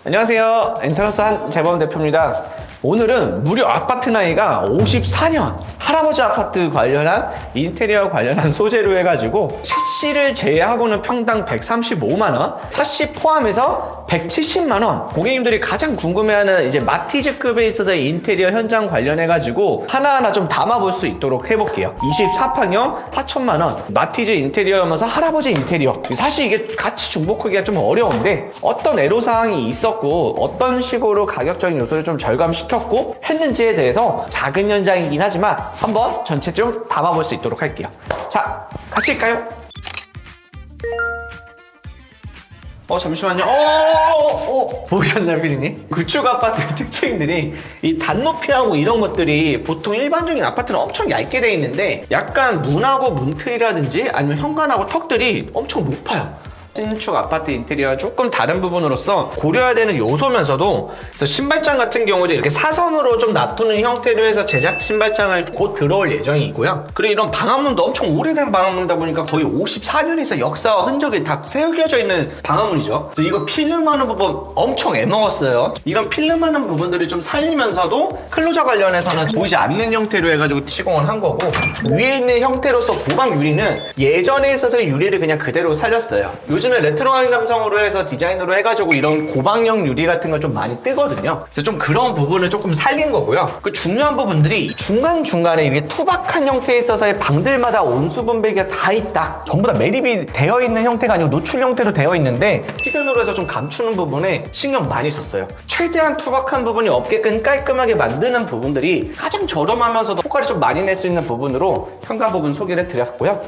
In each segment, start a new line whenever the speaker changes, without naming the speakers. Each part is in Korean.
안녕하세요. 엔트런스 한재범 대표입니다. 오늘은 무려 아파트 나이가 54년 할아버지 아파트 관련한 인테리어 관련한 소재로 해가지고 샤시를 제외하고는 평당 135만원, 샤시 포함해서 170만원. 고객님들이 가장 궁금해하는 이제 마티즈급에 있어서의 인테리어 현장 관련해가지고 하나하나 좀 담아볼 수 있도록 해볼게요. 24평형 4천만원 마티즈 인테리어면서 할아버지 인테리어. 사실 이게 같이 중복하기가 좀 어려운데 어떤 애로사항이 있었고 어떤 식으로 가격적인 요소를 좀 절감시켰고 했는지에 대해서 작은 현장이긴 하지만 한번 전체 좀 담아볼 수 있도록 할게요. 자, 가실까요? 잠시만요. 보셨나요, 피디님? 구축 아파트 특징들이 이 단높이하고 이런 것들이 보통 일반적인 아파트는 엄청 얇게 돼 있는데 약간 문하고 문틀이라든지 아니면 현관하고 턱들이 엄청 높아요. 신축 아파트 인테리어와 조금 다른 부분으로서 고려해야 되는 요소면서도 그래서 신발장 같은 경우도 이렇게 사선으로 좀 놔두는 형태로 해서 제작 신발장을 곧 들어올 예정이고요. 그리고 이런 방화문도 엄청 오래된 방화문이다 보니까 거의 54년에서 역사와 흔적이 다 새겨져 있는 방화문이죠. 그래서 이거 필름하는 부분 엄청 애먹었어요. 이런 필름하는 부분들을 좀 살리면서도 클로저 관련해서는 보이지 않는 형태로 해가지고 시공을 한 거고, 위에 있는 형태로서 고방 유리는 예전에 있어서의 유리를 그냥 그대로 살렸어요. 요즘에 레트로한 감성으로 해서 디자인으로 해가지고 이런 고방형 유리 같은 거 좀 많이 뜨거든요. 그래서 좀 그런 부분을 조금 살린 거고요. 그 중요한 부분들이 중간중간에 이게 투박한 형태에 있어서의 방들마다 온수 분배기가 다 있다. 전부 다 매립이 되어 있는 형태가 아니고 노출 형태로 되어 있는데 히든으로 해서 좀 감추는 부분에 신경 많이 썼어요. 최대한 투박한 부분이 없게끔 깔끔하게 만드는 부분들이 가장 저렴하면서도 효과를 좀 많이 낼 수 있는 부분으로 현관 부분 소개를 드렸고요.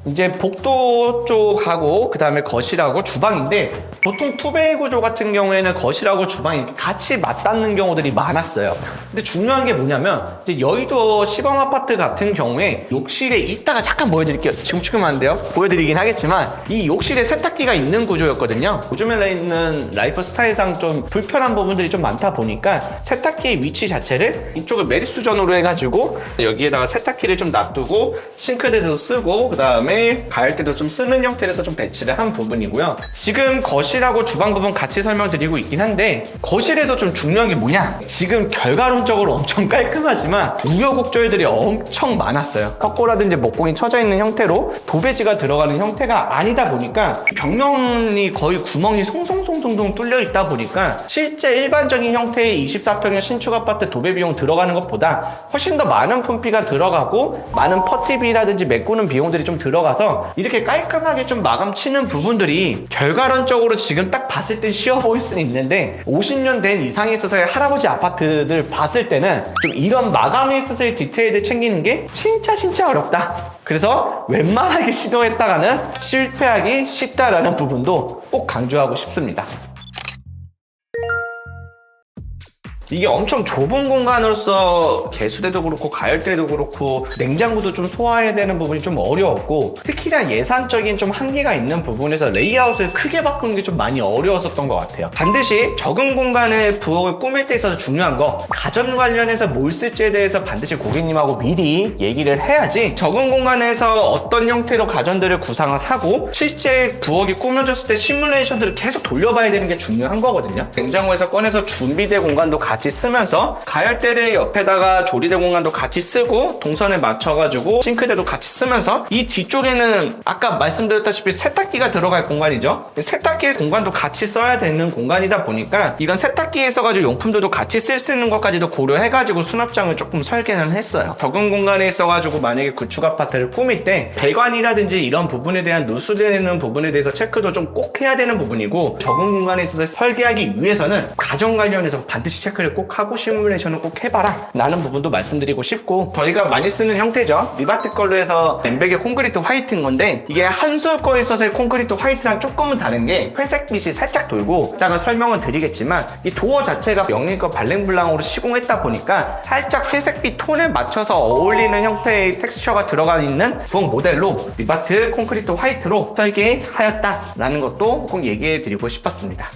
이제 복도 쪽하고 그 다음에 거실하고 주방인데, 보통 투베이 구조 같은 경우에는 거실하고 주방이 같이 맞닿는 경우들이 많았어요. 근데 중요한 게 뭐냐면 이제 여의도 시범 아파트 같은 경우에 욕실에 이따가 잠깐 보여드릴게요. 지금 찍으면 안 돼요? 보여드리긴 하겠지만 이 욕실에 세탁기가 있는 구조였거든요. 요즘에 있는 라이프 스타일상 좀 불편한 부분들이 좀 많다 보니까 세탁기의 위치 자체를 이쪽을 메리수전으로 해가지고 여기에다가 세탁기를 좀 놔두고 싱크대도 쓰고 그 다음에 가열 때도 좀 쓰는 형태로 해서 좀 배치를 한 부분이고요. 지금 거실하고 주방 부분 같이 설명드리고 있긴 한데, 거실에도 좀 중요한 게 뭐냐, 지금 결과론적으로 엄청 깔끔하지만 우여곡절들이 엄청 많았어요. 석고라든지 목공이 쳐져 있는 형태로 도배지가 들어가는 형태가 아니다 보니까 벽면이 거의 구멍이 송송송송송 뚫려 있다 보니까 실제 일반적인 형태의 24평형 신축 아파트 도배 비용 들어가는 것보다 훨씬 더 많은 품비가 들어가고 많은 퍼티비라든지 메꾸는 비용들이 좀 들어가서 이렇게 깔끔하게 좀 마감 치는 부분들이 결과론적으로 지금 딱 봤을 땐 쉬워 보일 수는 있는데 50년 된 이상에 있어서의 할아버지 아파트들 봤을 때는 좀 이런 마감에 있어서의 디테일을 챙기는 게 진짜 어렵다. 그래서 웬만하게 시도했다가는 실패하기 쉽다라는 부분도 꼭 강조하고 싶습니다. 이게 엄청 좁은 공간으로서 개수대도 그렇고 가열대도 그렇고 냉장고도 좀 소화해야 되는 부분이 좀 어려웠고, 특히나 예산적인 좀 한계가 있는 부분에서 레이아웃을 크게 바꾸는 게 좀 많이 어려웠었던 것 같아요. 반드시 적은 공간의 부엌을 꾸밀 때 있어서 중요한 거, 가전 관련해서 뭘 쓸지에 대해서 반드시 고객님하고 미리 얘기를 해야지 적은 공간에서 어떤 형태로 가전들을 구상을 하고 실제 부엌이 꾸며졌을 때 시뮬레이션들을 계속 돌려봐야 되는 게 중요한 거거든요. 냉장고에서 꺼내서 준비대 공간도 같이 쓰면서 가열대를 옆에다가 조리대 공간도 같이 쓰고 동선에 맞춰가지고 싱크대도 같이 쓰면서 이 뒤쪽에는 아까 말씀드렸다시피 세탁기가 들어갈 공간이죠. 세탁기 공간도 같이 써야 되는 공간이다 보니까 이런 세탁기에 있어가지고 용품들도 같이 쓸 수 있는 것까지도 고려해가지고 수납장을 조금 설계는 했어요. 적은 공간에 있어가지고 만약에 구축 아파트를 꾸밀 때 배관이라든지 이런 부분에 대한 누수되는 부분에 대해서 체크도 좀 꼭 해야 되는 부분이고, 적은 공간에 있어서 설계하기 위해서는 가전 관련해서 반드시 체크를 꼭 하고 시뮬레이션을 꼭 해봐라 라는 부분도 말씀드리고 싶고, 저희가 많이 쓰는 형태죠. 리바트 걸로 해서 엠베게 콘크리트 화이트인 건데, 이게 한솔 거에 있어서의 콘크리트 화이트랑 조금은 다른 게 회색빛이 살짝 돌고, 이따가 설명은 드리겠지만 이 도어 자체가 영리거 발랭블랑으로 시공했다 보니까 살짝 회색빛 톤에 맞춰서 어울리는 형태의 텍스처가 들어가 있는 부엌 모델로 리바트 콘크리트 화이트로 설계하였다라는 것도 꼭 얘기해 드리고 싶었습니다.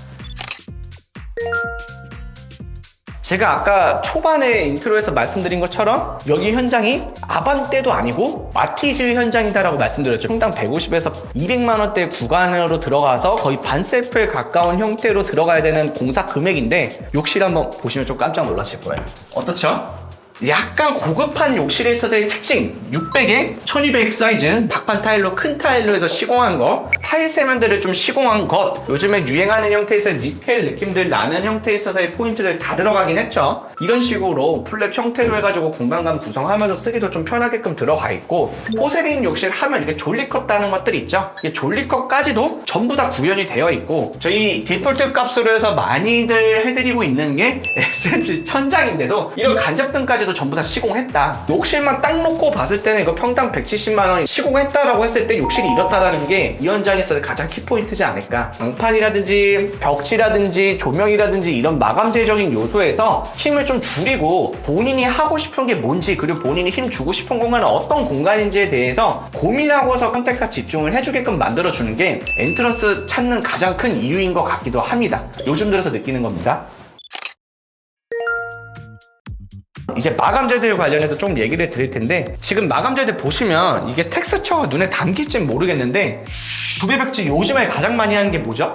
제가 아까 초반에 인트로에서 말씀드린 것처럼 여기 현장이 아반떼도 아니고 마티즈 현장이다라고 말씀드렸죠. 평당 150에서 200만 원대 구간으로 들어가서 거의 반셀프에 가까운 형태로 들어가야 되는 공사 금액인데 욕실 한번 보시면 좀 깜짝 놀라실 거예요. 어떻죠? 약간 고급한 욕실에 있어서의 특징 600에 1200 사이즈 박판 타일로 큰 타일로 해서 시공한 거 타일 세면대를 좀 시공한 것 요즘에 유행하는 형태에서 니켈 느낌들 나는 형태에 있어서의 포인트를 다 들어가긴 했죠. 이런 식으로 플랩 형태로 해가지고 공간감 구성하면서 쓰기도 좀 편하게끔 들어가 있고 포세린 욕실 하면 이렇게 졸리컷 다는 것들이 있죠. 이 졸리컷까지도 전부 다 구현이 되어 있고 저희 디폴트 값으로 해서 많이들 해드리고 있는 게 SMG 천장인데도 이런 간접등까지 전부 다 시공했다. 욕실만 딱 놓고 봤을 때는 이거 평당 170만 원 시공했다라고 했을 때 욕실이 이렇다라는 게 이 현장에서 가장 키포인트지 않을까. 방판이라든지 벽지라든지 조명이라든지 이런 마감재적인 요소에서 힘을 좀 줄이고 본인이 하고 싶은 게 뭔지 그리고 본인이 힘 주고 싶은 공간은 어떤 공간인지에 대해서 고민하고서 선택과 집중을 해주게끔 만들어주는 게 엔트런스 찾는 가장 큰 이유인 것 같기도 합니다. 요즘 들어서 느끼는 겁니다. 이제 마감재들 관련해서 좀 얘기를 드릴 텐데 지금 마감재들 보시면 이게 텍스처가 눈에 담길진 모르겠는데 부배벽지 요즘에 가장 많이 하는 게 뭐죠?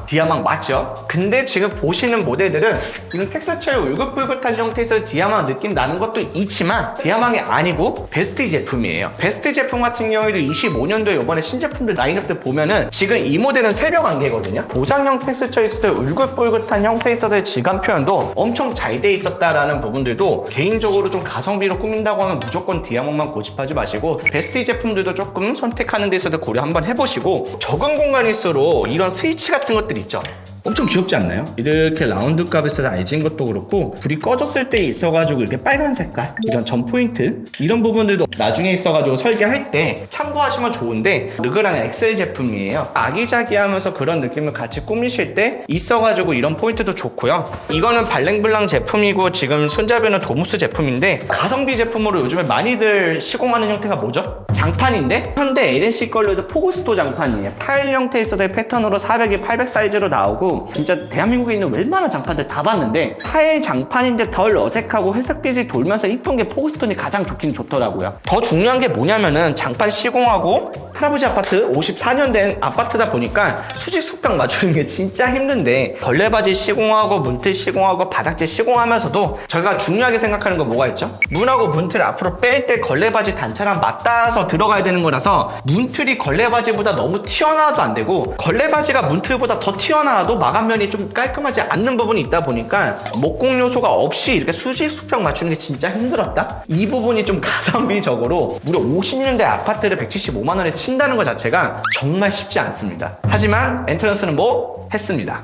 디아망 맞죠? 근데 지금 보시는 모델들은 이런 텍스처의 울긋불긋한 형태에서 디아망 느낌 나는 것도 있지만 디아망이 아니고 베스트 제품이에요. 베스트 제품 같은 경우에도 25년도에 이번에 신제품들 라인업들 보면은 지금 이 모델은 새벽 관계거든요. 보장형 텍스처에 있어서 울긋불긋한 형태에 있어서의 질감 표현도 엄청 잘 돼 있었다라는 부분들도 개인적으로 좀 가성비로 꾸민다고 하면 무조건 디아망만 고집하지 마시고 베스트 제품들도 조금 선택하는 데 있어서 고려 한번 해보시고 적은 공간일수록 이런 스위치 같은 것들 있죠. 엄청 귀엽지 않나요? 이렇게 라운드 값에서 알진 것도 그렇고 불이 꺼졌을 때 있어가지고 이렇게 빨간 색깔 이런 점 포인트 이런 부분들도 나중에 있어가지고 설계할 때 참고하시면 좋은데 르그랑 엑셀 제품이에요. 아기자기하면서 그런 느낌을 같이 꾸미실 때 있어가지고 이런 포인트도 좋고요. 이거는 발랭블랑 제품이고 지금 손잡이는 도무스 제품인데 가성비 제품으로 요즘에 많이들 시공하는 형태가 뭐죠? 장판인데 현대 LNC 걸로 해서 포그스토 장판이에요. 타일 형태에 있어서 패턴으로 400에 800 사이즈로 나오고 진짜 대한민국에 있는 웬만한 장판들 다 봤는데 타일 장판인데 덜 어색하고 회색빛이 돌면서 이쁜 게 포그스톤이 가장 좋긴 좋더라고요. 더 중요한 게 뭐냐면은 장판 시공하고 할아버지 아파트 54년 된 아파트다 보니까 수직 숙벽 맞추는 게 진짜 힘든데 걸레바지 시공하고 문틀 시공하고 바닥재 시공하면서도 저희가 중요하게 생각하는 건 뭐가 있죠? 문하고 문틀 앞으로 뺄 때 걸레바지 단차랑 맞닿아서 들어가야 되는 거라서 문틀이 걸레바지보다 너무 튀어나와도 안 되고 걸레바지가 문틀보다 더 튀어나와도 마감면이 좀 깔끔하지 않는 부분이 있다 보니까 목공 요소가 없이 이렇게 수직 숙벽 맞추는 게 진짜 힘들었다? 이 부분이 좀 가성비적으로 무려 50년대 아파트를 175만 원에 친다는 것 자체가 정말 쉽지 않습니다. 하지만 엔트런스는 뭐 했습니다.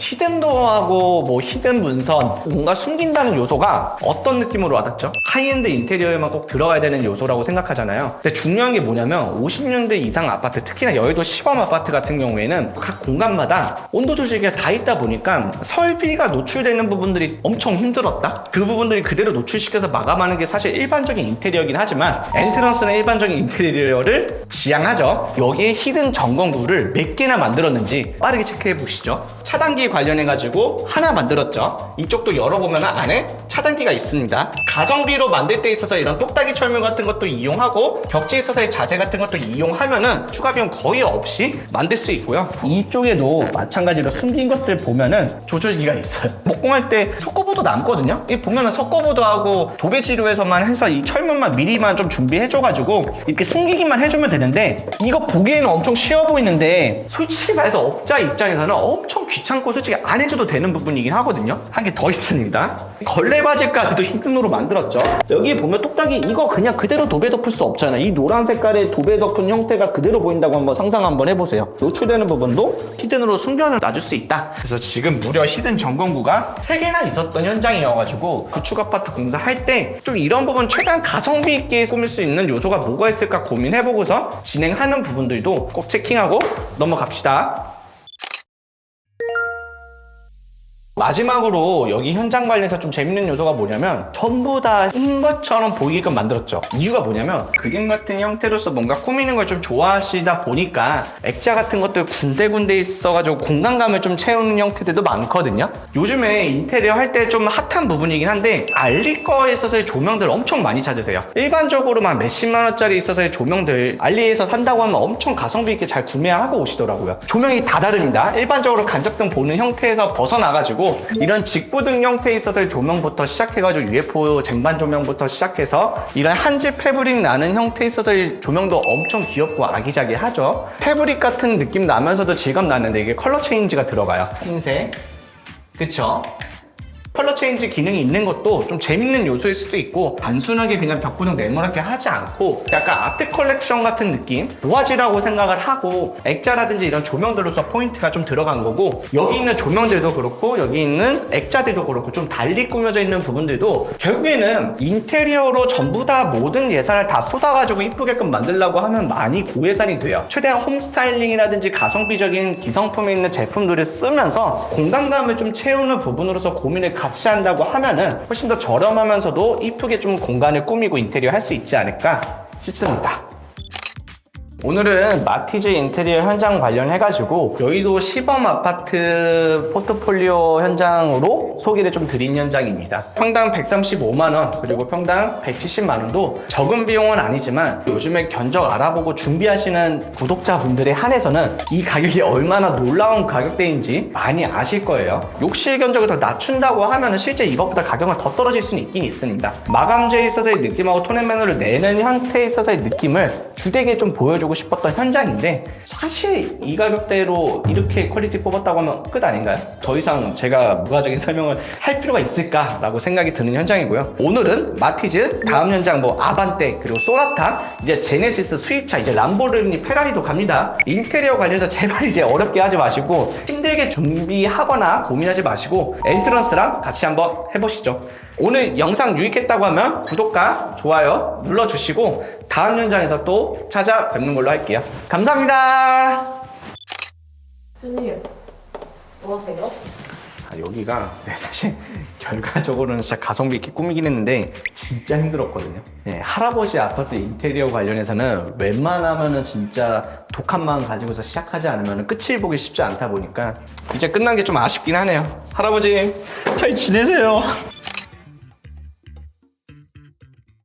히든도어하고 뭐 히든 문선 뭔가 숨긴다는 요소가 어떤 느낌으로 와닿죠? 하이엔드 인테리어에만 꼭 들어가야 되는 요소라고 생각하잖아요. 근데 중요한 게 뭐냐면 50년대 이상 아파트 특히나 여의도 시범 아파트 같은 경우에는 각 공간마다 온도 조절기가 다 있다 보니까 설비가 노출되는 부분들이 엄청 힘들었다? 그 부분들이 그대로 노출시켜서 마감하는 게 사실 일반적인 인테리어긴 하지만 엔트런스는 일반적인 인테리어를 지향하죠. 여기에 히든 점검구를 몇 개나 만들었는지 빠르게 체크해 보시죠. 차단기 관련해가지고 하나 만들었죠. 이쪽도 열어보면 안에 차단기가 있습니다. 가성비로 만들 때 있어서 이런 똑딱이 철물 같은 것도 이용하고 벽지에 있어서의 자재 같은 것도 이용하면은 추가 비용 거의 없이 만들 수 있고요. 이쪽에도 마찬가지로 숨긴 것들 보면은 조절기가 있어요. 목공할 때 석고보도 남거든요. 이 보면은 석고보도하고 도배지루에서만 해서 이 철물만 미리만 좀 준비해줘가지고 이렇게 숨기기만 해주면 되는데 이거 보기에는 엄청 쉬워 보이는데 솔직히 말해서 업자 입장에서는 엄청 귀찮고 솔직히 안 해줘도 되는 부분이긴 하거든요. 한 개 더 있습니다. 걸레바지까지도 히든으로 만들었죠. 여기 보면 똑딱이 이거 그냥 그대로 도배 덮을 수 없잖아요. 이 노란 색깔의 도배 덮은 형태가 그대로 보인다고 한번 상상 한번 해보세요. 노출되는 부분도 히든으로 숨겨는 놔줄 수 있다. 그래서 지금 무려 히든 점검구가 3개나 있었던 현장이어가지고 구축 아파트 공사할 때 좀 이런 부분 최대한 가성비 있게 꾸밀 수 있는 요소가 뭐가 있을까 고민해보고서 진행하는 부분들도 꼭 체킹하고 넘어갑시다. 마지막으로 여기 현장 관련해서 좀 재밌는 요소가 뭐냐면 전부 다 흰 것처럼 보이게끔 만들었죠. 이유가 뭐냐면 그림 같은 형태로서 뭔가 꾸미는 걸 좀 좋아하시다 보니까 액자 같은 것들 군데군데 있어가지고 공간감을 좀 채우는 형태들도 많거든요. 요즘에 인테리어 할 때 좀 핫한 부분이긴 한데 알리 거에 있어서의 조명들 엄청 많이 찾으세요. 일반적으로만 몇십만 원짜리 있어서의 조명들 알리에서 산다고 하면 엄청 가성비 있게 잘 구매하고 오시더라고요. 조명이 다 다릅니다. 일반적으로 간접등 보는 형태에서 벗어나가지고 이런 직부등 형태에 있어서의 조명부터 시작해가지고 UFO 쟁반 조명부터 시작해서 이런 한지 패브릭 나는 형태에 있어서의 조명도 엄청 귀엽고 아기자기하죠. 패브릭 같은 느낌 나면서도 질감 나는데 이게 컬러 체인지가 들어가요. 흰색, 그쵸? 컬러 체인지 기능이 있는 것도 좀 재밌는 요소일 수도 있고 단순하게 그냥 벽구등 네모나게 하지 않고 약간 아트 컬렉션 같은 느낌? 도화지라고 생각을 하고 액자라든지 이런 조명들로서 포인트가 좀 들어간 거고 여기 있는 조명들도 그렇고 여기 있는 액자들도 그렇고 좀 달리 꾸며져 있는 부분들도 결국에는 인테리어로 전부 다 모든 예산을 다 쏟아가지고 이쁘게끔 만들려고 하면 많이 고예산이 돼요. 최대한 홈 스타일링이라든지 가성비적인 기성품에 있는 제품들을 쓰면서 공간감을 좀 채우는 부분으로서 고민을 같이 한다고 하면은 훨씬 더 저렴하면서도 이쁘게 좀 공간을 꾸미고 인테리어 할 수 있지 않을까 싶습니다. 오늘은 마티즈 인테리어 현장 관련해가지고 여의도 시범 아파트 포트폴리오 현장으로 소개를 좀 드린 현장입니다. 평당 135만원 그리고 평당 170만원도 적은 비용은 아니지만 요즘에 견적 알아보고 준비하시는 구독자분들에 한해서는 이 가격이 얼마나 놀라운 가격대인지 많이 아실 거예요. 욕실 견적을 더 낮춘다고 하면 실제 이것보다 가격은 더 떨어질 수는 있긴 있습니다. 마감재에 있어서의 느낌하고 톤앤매너를 내는 형태에 있어서의 느낌을 주되게 좀 보여주고 싶었던 현장인데 사실 이 가격대로 이렇게 퀄리티 뽑았다고 하면 끝 아닌가요? 더 이상 제가 무가적인 설명을 할 필요가 있을까라고 생각이 드는 현장이고요. 오늘은 마티즈, 다음 현장 뭐 아반떼 그리고 소나타, 이제 제네시스 수입차, 이제 람보르기니 페라리도 갑니다. 인테리어 관련해서 제발 이제 어렵게 하지 마시고 힘들게 준비하거나 고민하지 마시고 엔트런스랑 같이 한번 해보시죠. 오늘 영상 유익했다고 하면 구독과 좋아요 눌러주시고 다음 현장에서 또 찾아뵙는 걸로 할게요. 감사합니다.
교수님, 뭐 하세요?
여기가 사실 결과적으로는 진짜 가성비 있게 꾸미긴 했는데 진짜 힘들었거든요. 네, 할아버지 아파트 인테리어 관련해서는 웬만하면은 진짜 독한 마음 가지고서 시작하지 않으면 끝을 보기 쉽지 않다 보니까 이제 끝난 게 좀 아쉽긴 하네요. 할아버지 잘 지내세요.